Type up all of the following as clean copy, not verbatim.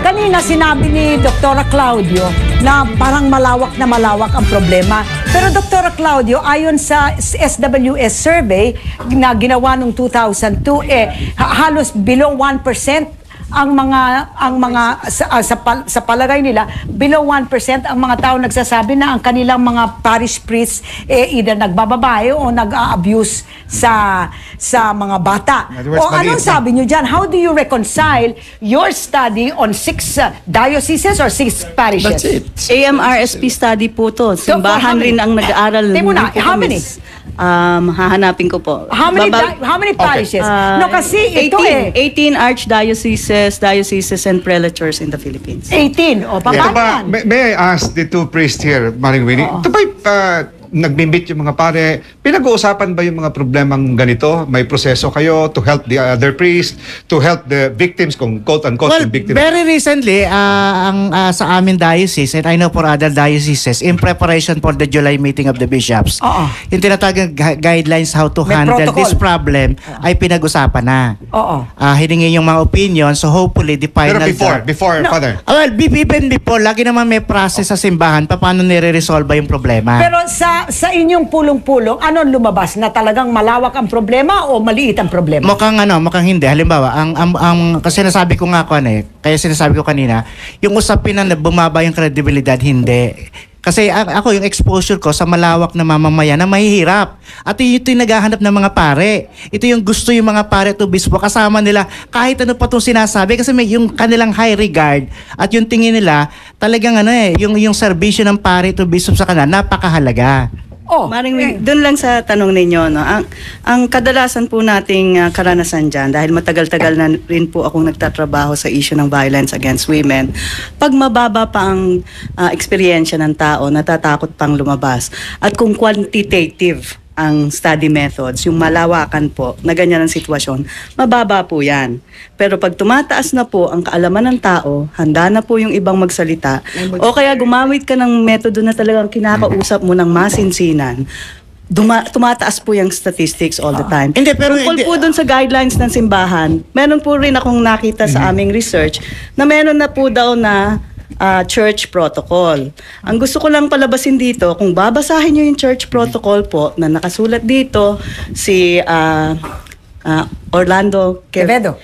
Kanina sinabi ni Dr. Claudio na parang malawak ang problema. Pero Dr. Claudio, ayon sa SWS survey na ginawa noong 2002, halos below 1% ang mga sa palagay nila, below 1% ang mga tao nagsasabi na ang kanilang mga parish priests either nagbababae o nag-a-abuse sa mga bata. O anong sabi nyo dyan? How do you reconcile your study on 6 dioceses or 6 parishes? That's it. AMRSP study po to. Simbahan rin ang nag-aaral. How many? Hahanapin ko po. How many parishes? No, kasi 18 archdioceses, dioceses, and prelatures in the Philippines. 18. O, paano yan? May I ask the two priests here, Maring Winnie? Ito ba'y nagbimbit yung mga pare? Pinag-uusapan ba yung mga problemang ganito? May proseso kayo to help the other priests, to help the victims, kung quote-unquote Well, victims? very recently, sa amin diocese, and I know for other dioceses, in preparation for the July meeting of the bishops, yung tinatawag guidelines how to handle protocol. this problem ay pinag-usapan na. Hiningi yung mga opinion, so hopefully the final... Pero before Father? Well, even before, lagi naman may process sa simbahan paano nire-resolve yung problema. Pero sa inyong pulong-pulong, anong lumabas? Na talagang malawak ang problema o maliit ang problema? Mukhang hindi. Halimbawa, kasi sinasabi ko nga kaya sinasabi ko kanina, yung usapin na bumaba yung kredibilidad, hindi. Kasi ako, yung exposure ko sa malawak na mamamayan na mahihirap. At ito yung naghahanap ng mga pare. Ito yung gusto yung mga pare to bispo. Kasama nila kahit ano pa itong sinasabi. Kasi may yung kanilang high regard. At yung tingin nila, talagang yung serbisyo ng pare to bispo sa kanila, napakahalaga. Maring doon lang sa tanong ninyo, no? Ang kadalasan po nating karanasan dyan, dahil matagal-tagal na rin po akong nagtatrabaho sa issue ng violence against women, pag mababa pa ang eksperyensya ng tao, natatakot pang lumabas. At kung quantitative ang study methods, yung malawakan po na ganyan ang sitwasyon, mababa po yan. Pero pag tumataas na po ang kaalaman ng tao, handa na po yung ibang magsalita, o kaya gumamit ka ng metodo na talagang kinakausap mo ng masinsinan, tumataas po yung statistics all the time. Tungkol po dun sa guidelines ng simbahan, meron po rin akong nakita sa aming research na meron na po daw na church protocol. Ang gusto ko lang palabasin dito, kung babasahin nyo yung church protocol po na nakasulat dito, si Orlando Quevedo,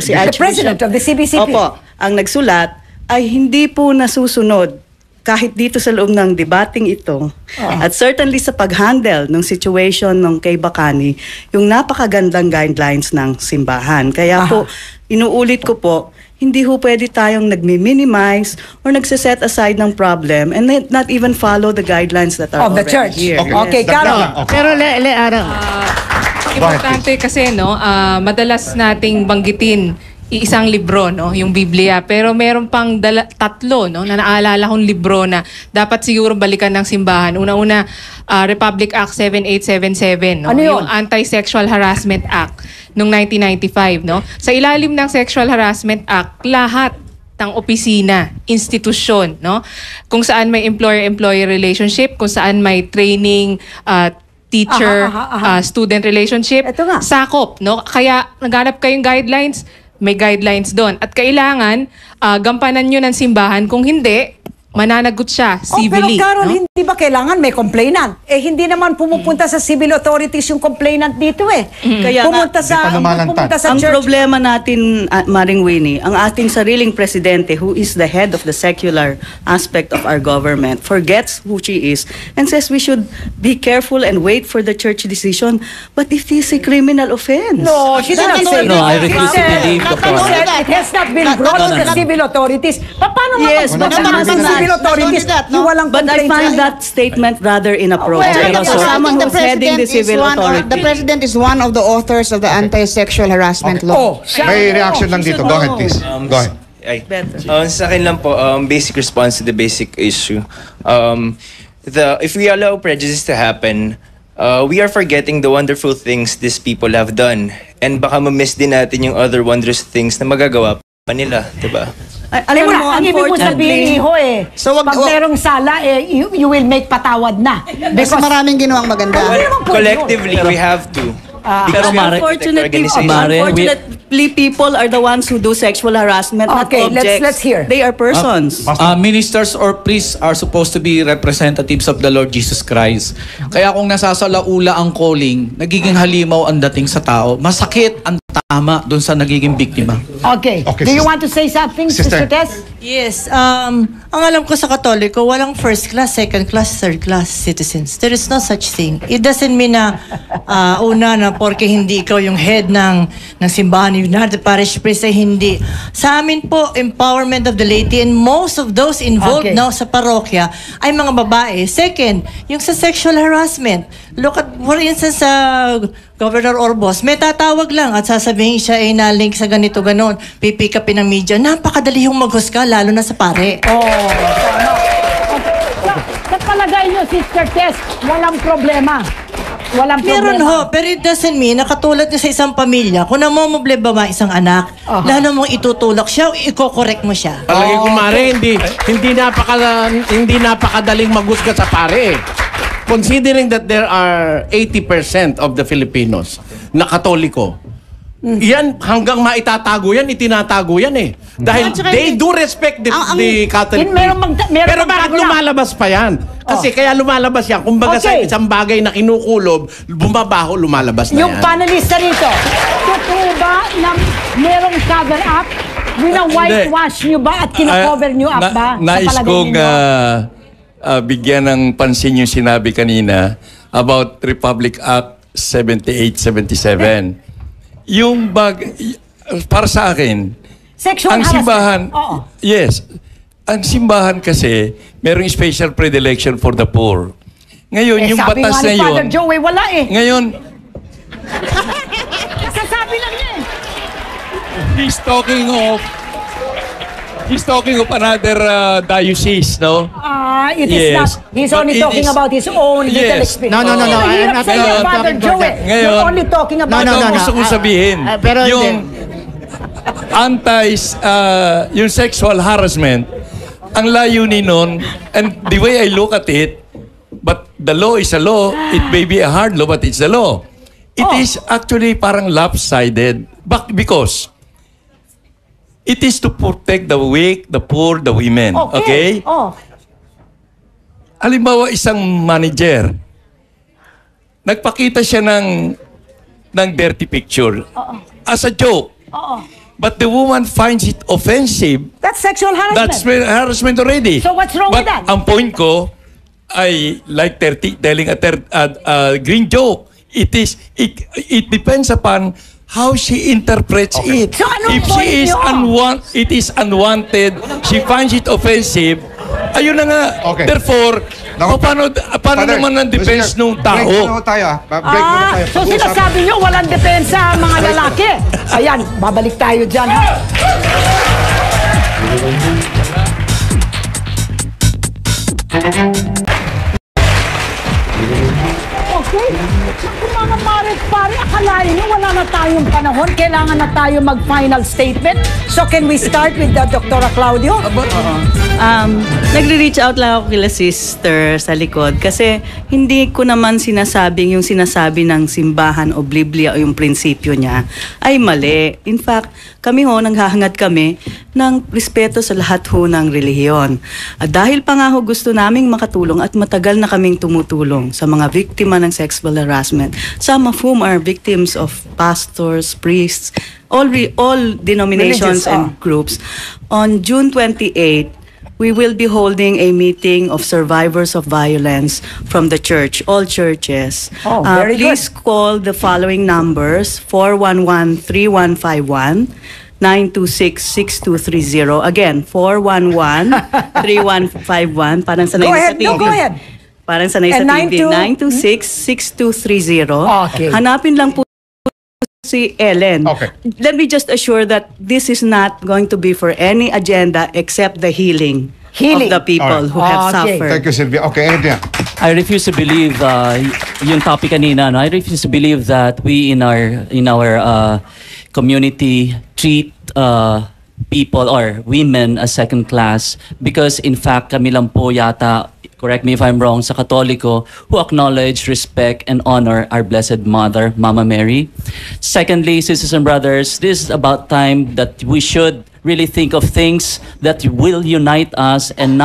si the president of the CBCP. Opo, ang nagsulat ay hindi po nasusunod kahit dito sa loob ng debating ito. At certainly sa pag-handle ng situation ng kay Bacani, yung napakagandang guidelines ng simbahan. Kaya po, inuulit ko po, hindi ho pwede tayong nagmi-minimize or nagsiset aside ng problem and not even follow the guidelines that are of the already church. here. Okay, Carol. Pero importante kasi madalas nating banggitin isang libro, yung Biblia, pero meron pang tatlo na naalala kong libro na dapat siguro balikan ng simbahan. Una-una, Republic Act 7877, Ano yun? Yung Anti-Sexual Harassment Act noong 1995, Sa ilalim ng Sexual Harassment Act, lahat ng opisina, institusyon, kung saan may employer-employee relationship, kung saan may training, teacher, student relationship, sakop, Kaya naghanap kayong guidelines, may guidelines doon. At kailangan gampanan nyo ng simbahan. Kung hindi, mananagot siya civilly. Pero Carol, hindi ba kailangan may complainant? Hindi naman pumupunta sa civil authorities yung complainant dito Kaya pumunta sa ang church. problema natin, Maring Winnie, ang ating sariling presidente, who is the head of the secular aspect of our government, forgets who she is and says we should be careful and wait for the church decision. But if this is a criminal offense? No, she didn't say No, I refuse to believe the point. It has not been brought to the civil authorities. Paano civil authorities? But I find that statement rather inappropriate. Well, Someone who's heading the civil authority. The president is one of the authors of the anti-sexual harassment law. May reaction lang dito. Go ahead, please. Go ahead. Sa akin lang po, basic response to the basic issue. If we allow prejudice to happen, we are forgetting the wonderful things these people have done. And baka ma-miss din natin yung other wondrous things na magagawa pa nila, diba? Alam mo na, ang ibig mo sabihin, pag merong sala, you will make patawad na. Because maraming ginawang maganda. Collectively, we have to. Pero Mare, Unfortunately, people are the ones who do sexual harassment, Okay, not objects. let's hear. They are persons. ministers or priests are supposed to be representatives of the Lord Jesus Christ. Kaya kung nasasalaula ang calling, nagiging halimaw ang dating sa tao. Masakit ang tama doon sa nagiging biktima. Okay. Okay, Do you sister. want to say something, Sister. Sister Tess? Yes, ang alam ko sa Katoliko, walang first class, second class, third class citizens. There is no such thing. It doesn't mean na una na porke hindi ikaw yung head ng simbahan, yung United Parish Priest ay hindi. Sa amin po, empowerment of the laity and most of those involved Okay. now sa parokya ay mga babae. Second, yung sa sexual harassment. Look at, for instance, sa Governor Orbos, may tatawag lang at sasabihin siya ay na-link sa ganito ganon. Pipick upin ng media. Napakadali yung maghusga, lalo na sa pare. Oh, tama. Okay. Sa palagay niyo, Sister Tess, walang problema. Walang Meron problema. ho, pero it doesn't mean na katulad nyo sa isang pamilya, kung namomoble ba isang anak, lalo mong itutulak siya o i-correct mo siya. Palagi ko Mare, hindi napakadaling maghusga sa pare. Considering that there are 80% of the Filipinos na Katoliko, yan, hanggang maitatago yan, itinatago yan eh. Dahil they do respect the Catholic faith. Pero bakit lumalabas pa yan? Kasi kaya lumalabas yan. Kumbaga sa Okay. isang bagay na kinukulob, bumabaho, lumalabas na Yung yan. panelista rito, totoo ba na merong cover-up? Wina-whitewash nyo ba at kina-cover nyo up ba? Nais sa palagay kong ninyo? bigyan ng pansin yung sinabi kanina about Republic Act 78-77. Yung para sa akin, Sexual ang harassment. simbahan, Oo. yes, ang simbahan kasi, merong special predilection for the poor. Ngayon, yung sabi batas nga na ni yun, Father Joey, wala eh. ngayon, Sasabi lang niya eh. he's talking of another diocese, no? It is Yes. not. He's But only it talking is- about his own little Yes. experience. No, I'm Hirap not sa iyo, talking Father about Joey. that. Ngayon- You're only talking about... No. Ito ang gusto kong sabihin. Pero yung yung sexual harassment, ang layunin nun, and the way I look at it, but the law is a law, it may be a hard law, but it's a law. It is actually parang lopsided. Because it is to protect the weak, the poor, the women. Okay? Oh. Halimbawa, isang manager, nagpakita siya ng dirty picture as a joke. But the woman finds it offensive. That's sexual harassment. That's harassment already. So what's wrong with that? Ang point ko ay like telling a green joke. It depends upon how she interprets it. So anong If point she is nyo? it is unwanted, she finds it offensive, ayun na nga. Okay. Therefore, Naku, paano Father, naman ang defense ng tao? Break muna tayo. Break muna tayo. So sinasabi nyo, walang depensa ang mga lalaki. Ayan, babalik tayo dyan. Ha? Okay. Naku mga pare, akalain nyo wala na tayong panahon. Kailangan na tayo mag-final statement. So can we start with Dr. Claudio? Nagre-reach out lang ako kila sister sa likod kasi hindi ko naman sinasabing yung sinasabi ng simbahan o Biblia o yung prinsipyo niya ay mali. In fact, kami nanghahangad kami ng respeto sa lahat ng relihiyon. At dahil pa nga gusto naming makatulong at matagal na kaming tumutulong sa mga biktima ng sexual harassment, some of whom are victims of pastors, priests, all denominations Religious, and groups. On June 28, we will be holding a meeting of survivors of violence from the church, all churches. Oh, very good. Please call the following numbers: 411-3151, 926-6230. Again, 411-3151. Parang sanay Go na ahead, sa TV. no, go ahead. Parang sanay sa And TV. 926-6230. Okay. Hanapin lang po si Ellen. Okay. Let me just assure that this is not going to be for any agenda except the healing of the people who have Okay. suffered. Thank you, Sylvia. Okay, Adrian. I refuse to believe yung topic kanina. No? I refuse to believe that we in our community treat people or women as second class because in fact kami lang po yata, correct me if I'm wrong, sa Katoliko who acknowledge, respect, and honor our Blessed Mother, Mama Mary. Secondly, sisters and brothers, this is about time that we should really think of things that will unite us and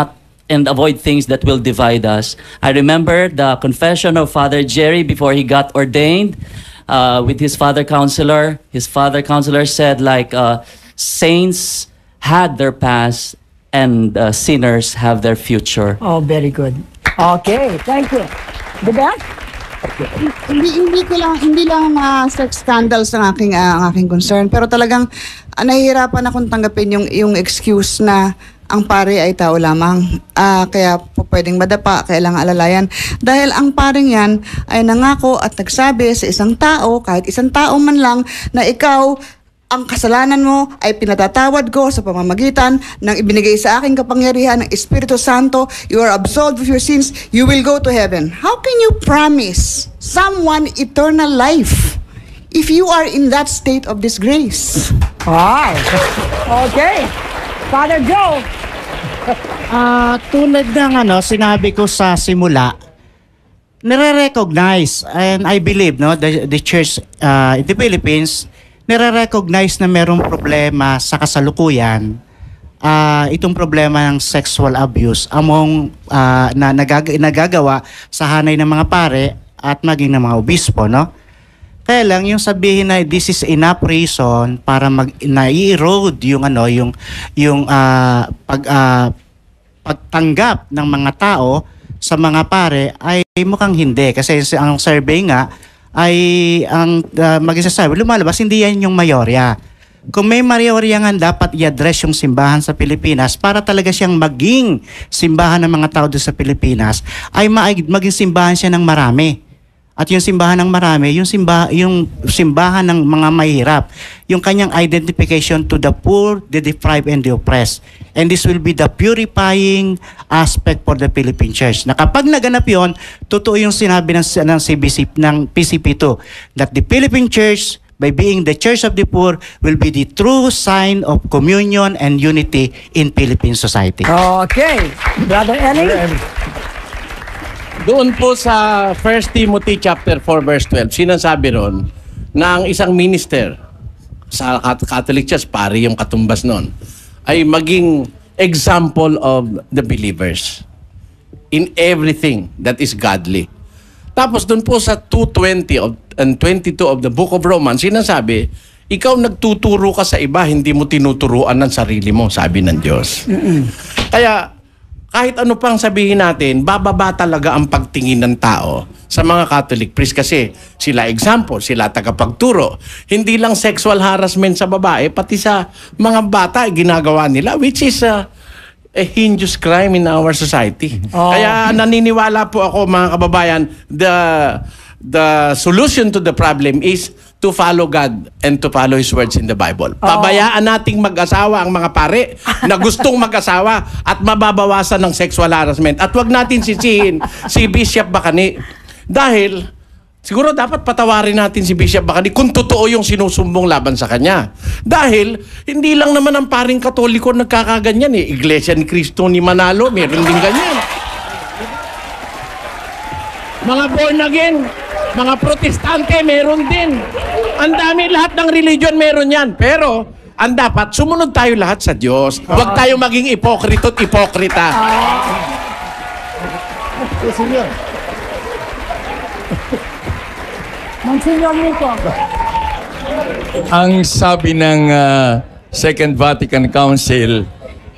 avoid things that will divide us. I remember the confession of Father Jerry before he got ordained with his father counselor. His father counselor said saints had their past and sinners have their future. Oh, very good. Okay, thank you. Diba? Hindi lang sex scandals ang aking concern, pero talagang nahihirapan akong tanggapin yung excuse na ang pare ay tao lamang. Kaya po pwedeng madapa, kailangan alalayan. Dahil ang paring yan ay nangako at nagsabi sa isang tao, kahit isang tao man lang, na ikaw, ang kasalanan mo ay pinatatawad ko sa pamamagitan ng ibinigay sa aking kapangyarihan ng Espiritu Santo. You are absolved of your sins. You will go to heaven. How can you promise someone eternal life if you are in that state of disgrace? Wow. Okay. Father Joe. Tulad ng sinabi ko sa simula, nire-recognize, and I believe the church in the Philippines nire-recognize na merong problema sa kasalukuyan, itong problema ng sexual abuse among na nagagawa sa hanay ng mga pare at maging ng mga obispo, no? Kaya lang yung sabihin na this is enough reason para na-erode yung pagtanggap ng mga tao sa mga pare ay mukhang hindi, kasi ang survey nga ay ang mag-isasabi, lumalabas, hindi yan yung mayorya. Kung may mayorya nga, dapat i-address yung simbahan sa Pilipinas para talaga siyang maging simbahan ng mga tao doon sa Pilipinas, ay maging simbahan siya ng marami. At yung simbahan ng marami, yung simbahan ng mga mahirap, yung kanyang identification to the poor, the deprived, and the oppressed. And this will be the purifying aspect for the Philippine Church. Na kapag naganap yun, totoo yung sinabi ng CBC, ng PCP2, that the Philippine Church, by being the Church of the Poor, will be the true sign of communion and unity in Philippine society. Okay. Brother Ellie? Doon po sa 1 Timothy chapter 4 verse 12, sinasabi ron na ang isang minister sa Catholic Church, pari yung katumbas nun, ay maging example of the believers in everything that is godly. Tapos doon po sa 2:20 and 22 of the book of Romans, sinasabi, ikaw nagtuturo ka sa iba, hindi mo tinuturuan ng sarili mo, sabi ng Diyos. Kaya kahit ano pang sabihin natin, bababa talaga ang pagtingin ng tao sa mga Catholic priest kasi sila example, sila tagapagturo. Hindi lang sexual harassment sa babae, pati sa mga bata ginagawa nila, which is a heinous crime in our society. Kaya naniniwala po ako, mga kababayan, the solution to the problem is to follow God and to follow His words in the Bible. Pabayaan nating mag-asawa ang mga pare na gustong mag-asawa at mababawasan ng sexual harassment. At wag natin sisihin si Bishop Bacani. Dahil siguro dapat patawarin natin si Bishop Bacani kung totoo yung sinusumbong laban sa kanya. Dahil hindi lang naman ang paring Katoliko nagkakaganyan eh. Iglesia ni Cristo ni Manalo, meron din ganyan. Mga born again, mga protestante, meron din. Ang dami, lahat ng religion meron yan. Pero, ang dapat, sumunod tayo lahat sa Diyos. Huwag tayo maging ipokrito at ipokrita. Monsignor Nico. Ang sabi ng Second Vatican Council,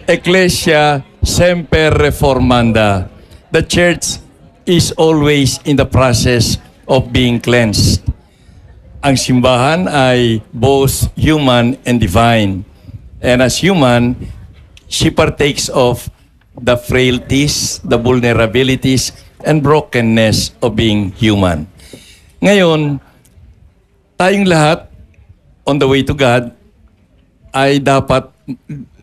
Ecclesia semper reformanda. The Church is always in the process of being cleansed. Ang simbahan ay both human and divine. And as human, she partakes of the frailties, the vulnerabilities, and brokenness of being human. Ngayon, tayong lahat, on the way to God, ay dapat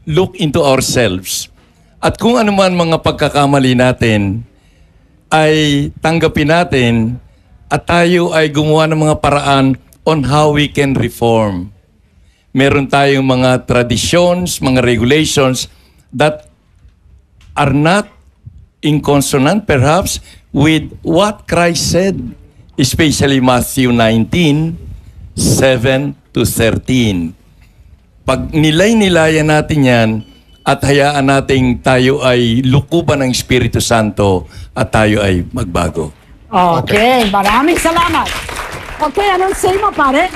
look into ourselves. At kung ano man mga pagkakamali natin, ay tanggapin natin at tayo ay gumawa ng mga paraan on how we can reform. meron tayong mga traditions, mga regulations that are not in consonant perhaps with what Christ said, especially Matthew 19, 7 to 13. Pag nilay-nilayan natin yan at hayaan nating tayo ay lukuban ng Espiritu Santo at tayo ay magbago. Okay, maraming salamat. Okay, anong say mo, pare?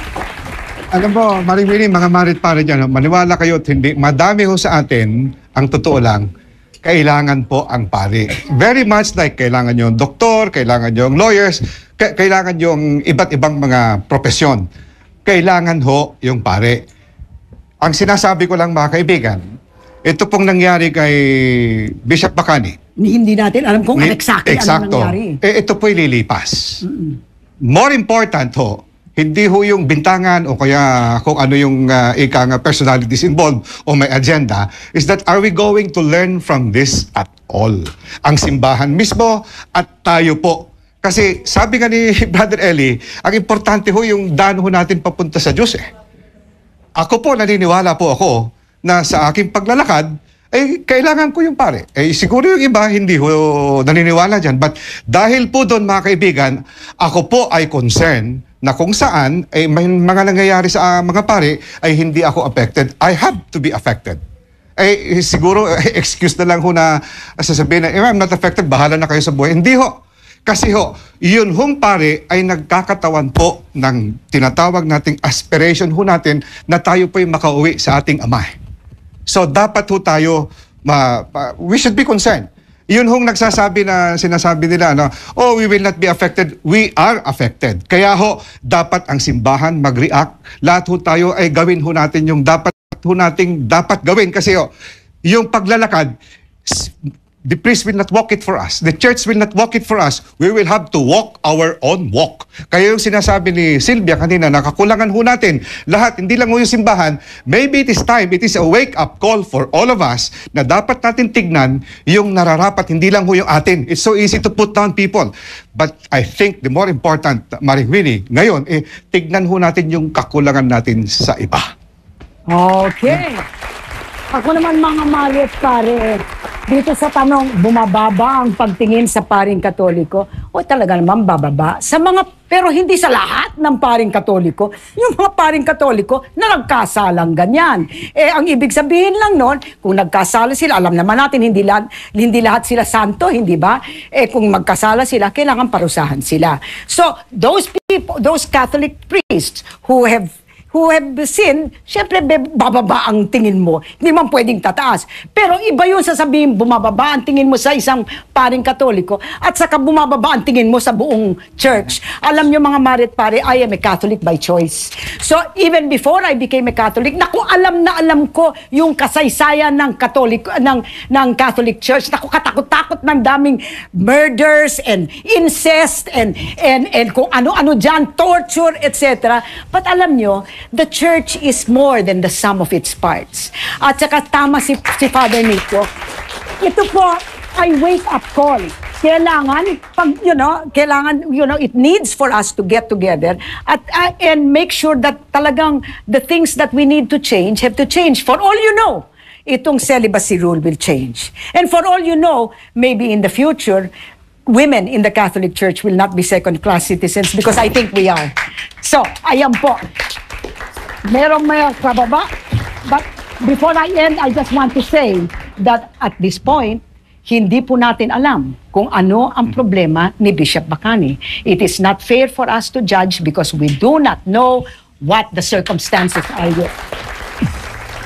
Alam mo, Maring Winnie, mga marit pare dyan, maniwala kayo at hindi, madami ho sa atin, ang totoo lang, kailangan po ang pare. Very much like kailangan yung doktor, kailangan yung lawyers, kailangan yung iba't ibang mga profesyon. Kailangan ho yung pare. Ang sinasabi ko lang mga kaibigan, ito pong nangyari kay Bishop Bacani. Hindi natin alam kung exactly ano nangyari. Ito po'y lilipas. More important ho, hindi ho yung bintangan o kaya kung ano yung personalities involved o may agenda, is that are we going to learn from this at all? Ang simbahan mismo at tayo po. Kasi sabi nga ni Brother Eli, ang importante ho yung daan ho natin papunta sa Diyos eh. Ako po, naniniwala po ako na sa aking paglalakad, kailangan ko yung pare. Siguro yung iba, hindi ho naniniwala dyan. But dahil po doon, mga kaibigan, ako po ay concerned na kung saan may mga nangyayari sa mga pare ay hindi ako affected. I have to be affected. Siguro, excuse na lang ho na sasabihin na, I'm not affected, bahala na kayo sa buhay. Hindi ho. Kasi ho, yun hong pare ay nagkakatawan po ng tinatawag nating aspiration ho natin na tayo po yung makauwi sa ating ama. So dapat ho tayo, we should be concerned. Yun hong nagsasabi na sinasabi nila, we will not be affected. We are affected. Kaya ho, dapat ang simbahan mag-react. Lahat ho tayo ay gawin ho natin yung dapat gawin. Kasi ho, yung paglalakad, the priest will not walk it for us. The church will not walk it for us. We will have to walk our own walk. Kaya yung sinasabi ni Sylvia kanina, nakakulangan ho natin. Lahat, hindi lang ho yung simbahan. Maybe it is time, it is a wake-up call for all of us na dapat natin tignan yung nararapat, hindi lang ho yung atin. It's so easy to put down people. But I think the more important, Maring Winnie, ngayon, tignan ho natin yung kakulangan natin sa iba. Okay. Ako naman mga mali at pare, dito sa tanong, bumababa ang pagtingin sa paring Katoliko? O talaga naman bababa. Pero hindi sa lahat ng paring Katoliko. Yung mga paring Katoliko na nagkasalang ganyan. Ang ibig sabihin lang nun, kung nagkasala sila, alam naman natin, hindi lahat sila santo, hindi ba? Kung magkasala sila, kailangan parusahan sila. So, those people, those Catholic priests who have sinned, syempre bababa ang tingin mo. Hindi man pwedeng tataas. Pero iba yun sasabihin, bumababa ang tingin mo sa isang paring Katoliko at saka bumababa ang tingin mo sa buong church. Alam nyo mga marit pare, I am a Catholic by choice. So even before I became a Catholic, naku, alam na alam ko yung kasaysayan ng Catholic Church. Naku, katakot-takot ng daming murders and incest and kung ano-ano dyan, torture, etc. But alam nyo, the church is more than the sum of its parts. At saka tama si Father Nico. Ito po ay wake-up call. Kailangan, it needs for us to get together and make sure that talagang the things that we need to change have to change. For all you know, itong celibacy rule will change. And for all you know, maybe in the future, women in the Catholic Church will not be second-class citizens because I think we are. So, ayan po. Merong may kababa. But before I end, I just want to say that at this point, hindi po natin alam kung ano ang problema ni Bishop Bacani. It is not fair for us to judge because we do not know what the circumstances are yet.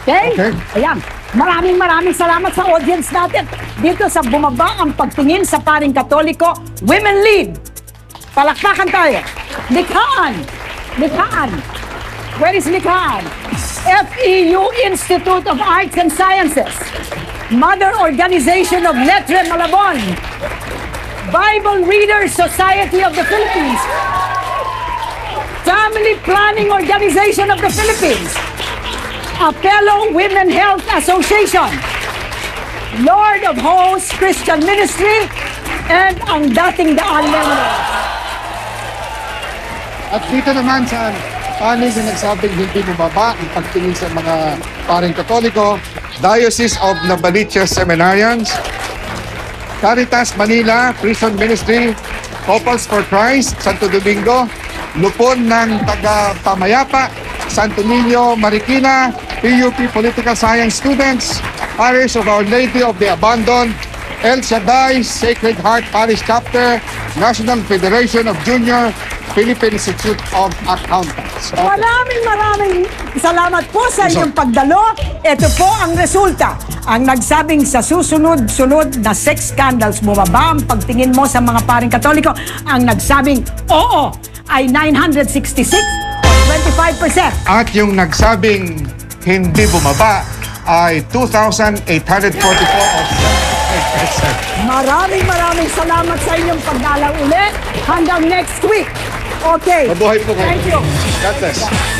Okay? Ayan. Maraming salamat sa audience natin. Dito sa Bumaba ang Pagtingin sa Paring Katoliko, Women Lead. Palakpakan tayo. Likhaan. Where is Likhaan? FEU Institute of Arts and Sciences. Mother Organization of Lettre Malabon. Bible Readers Society of the Philippines. Family Planning Organization of the Philippines. Apello Women Health Association. Lord of Hosts Christian Ministry. And ang Dating Daan Members. At dito naman sa anim na nagsabing hindi bumaba ang pagtingin sa mga paring Katoliko, Diocese of Novaliches Seminarians, Caritas Manila, Prison Ministry, Couples for Christ, Santo Domingo, Lupon ng Taga-Pamayapa, Santo Niño, Marikina, PUP Political Science Students, Parish of Our Lady of the Abandoned, El Shaddai, Sacred Heart Parish Chapter, National Federation of Junior Philippine Institute of Accountants. Maraming salamat po sa inyong pagdalo. Ito po ang resulta. Ang nagsabing sa susunod-sunod na sex scandals, bumaba ang pagtingin mo sa mga paring Katoliko. Ang nagsabing oo ay 966 o 25%. At yung nagsabing hindi bumaba ay 2,844 of 7%. Maraming salamat sa inyong pagdalaw ulit. Hanggang next week. Okay. Mabuhay po kayo. Thank you. God bless.